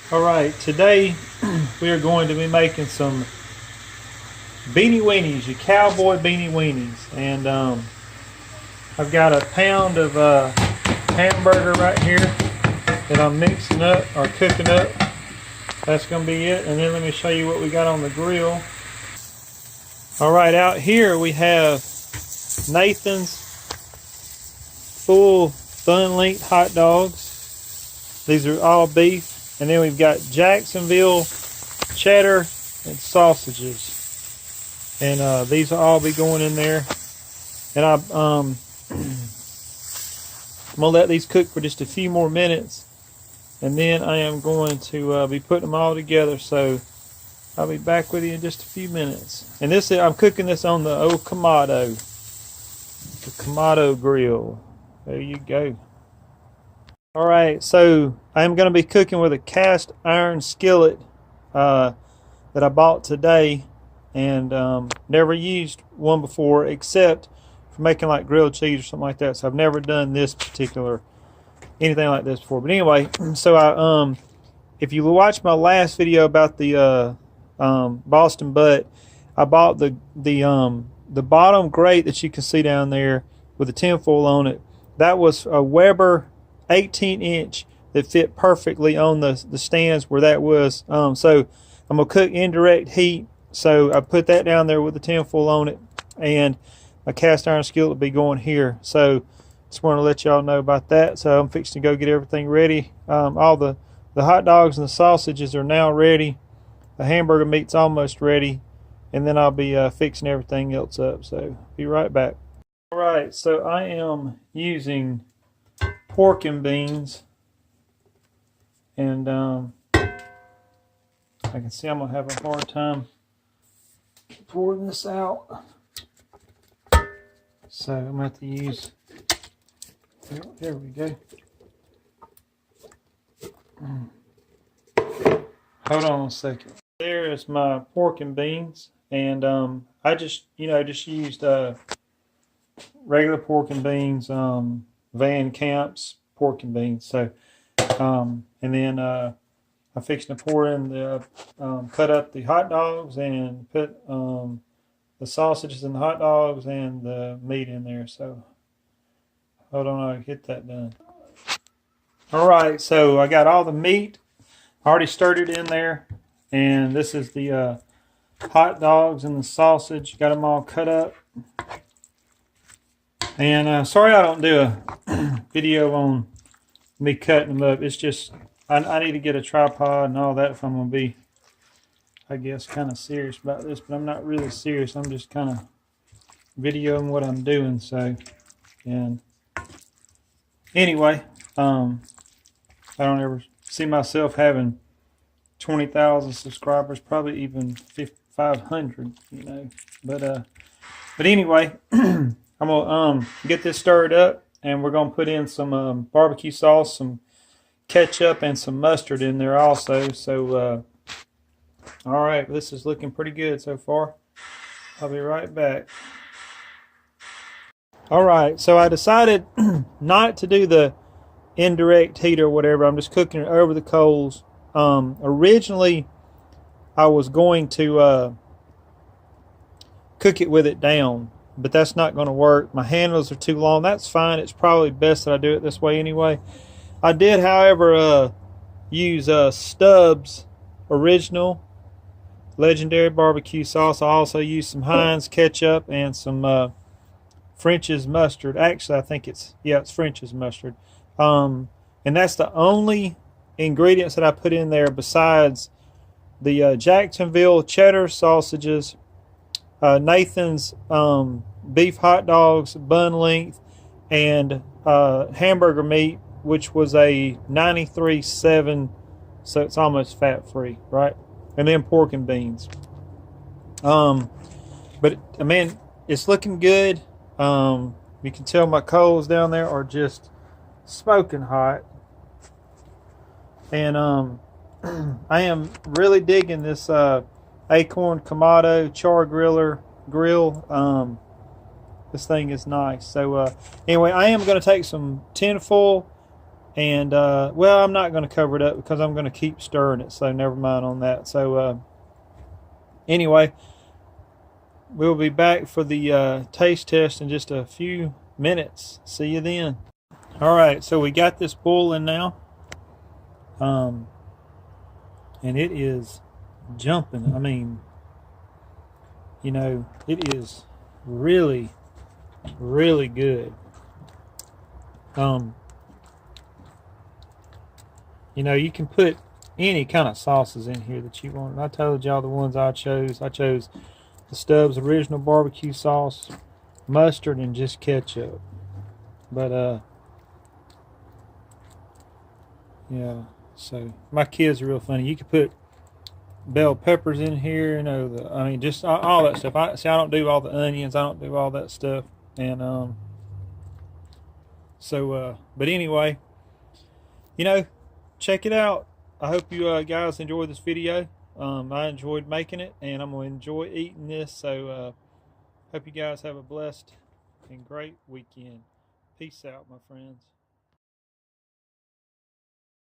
Alright, today we are going to be making some Beanie Weenies, your cowboy Beanie Weenies. And I've got a pound of hamburger right here that I'm mixing up or cooking up. That's going to be it. And then let me show you what we got on the grill. Alright, out here we have Nathan's full bun-length hot dogs. These are all beef. And then we've got Jacksonville cheddar and sausages. And these will all be going in there. And I'm going to let these cook for just a few more minutes. And then I am going to be putting them all together. So I'll be back with you in just a few minutes. And this, I'm cooking this on the old Kamado. The Kamado Grill. There you go. Alright, so I'm going to be cooking with a cast iron skillet that I bought today, and never used one before except for making like grilled cheese or something like that. So I've never done this particular, anything like this before. But anyway, so I if you watch my last video about the Boston butt, I bought the bottom grate that you can see down there with the tinfoil on it. That was a Weber 18-inch that fit perfectly on the stands where that was. So I'm going to cook indirect heat. So I put that down there with the tinfoil on it, and my cast iron skillet will be going here. So just want to let y'all know about that. So I'm fixing to go get everything ready. All the hot dogs and the sausages are now ready. The hamburger meat's almost ready, and then I'll be fixing everything else up. So be right back. All right, so I am using pork and beans, and I can see I'm gonna have a hard time pouring this out, so I'm gonna have to use, there we go. Hold on a second. There is my pork and beans, and I just used regular pork and beans, Van Camp's pork and beans. So, and then I'm fixing to pour in the, cut up the hot dogs and put the sausages and the hot dogs and the meat in there. So, hold on, I'll get that done. All right, so I got all the meat. I already stirred it in there, and this is the hot dogs and the sausage. Got them all cut up. And sorry I don't do a video on me cutting them up. It's just, I need to get a tripod and all that if I'm going to be, I guess, kind of serious about this. But I'm not really serious. I'm just kind of videoing what I'm doing. So, and anyway, I don't ever see myself having 20,000 subscribers, probably even 500, you know. But anyway, I'm going to get this stirred up, and we're going to put in some barbecue sauce, some ketchup, and some mustard in there also. So, all right, this is looking pretty good so far. I'll be right back. All right, so I decided not to do the indirect heat or whatever. I'm just cooking it over the coals. Originally, I was going to cook it with it down, but that's not going to work. My handles are too long. That's fine. It's probably best that I do it this way anyway. I did, however, use Stubbs original legendary barbecue sauce. I also used some Heinz ketchup and some French's mustard. Actually, I think it's French's mustard. And that's the only ingredients that I put in there besides the Jacksonville cheddar sausages, Nathan's beef hot dogs, bun length, and hamburger meat, which was a 93.7, so it's almost fat free, right? And then pork and beans. But I mean, it's looking good. You can tell my coals down there are just smoking hot, and I am really digging this Akorn Kamado Char grill. This thing is nice. So anyway, I am going to take some tinfoil And well, I'm not going to cover it up because I'm going to keep stirring it, so never mind on that. So anyway, we'll be back for the taste test in just a few minutes. See you then. All right, so we got this boiling now, and it is jumping. I mean, you know, it is really, really good. You know, you can put any kind of sauces in here that you want. And I told y'all the ones I chose. I chose the Stubbs original barbecue sauce, mustard, and just ketchup. But yeah. So my kids are real funny. You could put bell peppers in here. You know, I mean, just all that stuff. I don't do all the onions. I don't do all that stuff. And but anyway, you know, check it out. I hope you guys enjoyed this video. I enjoyed making it, and I'm going to enjoy eating this. So hope you guys have a blessed and great weekend. Peace out, my friends.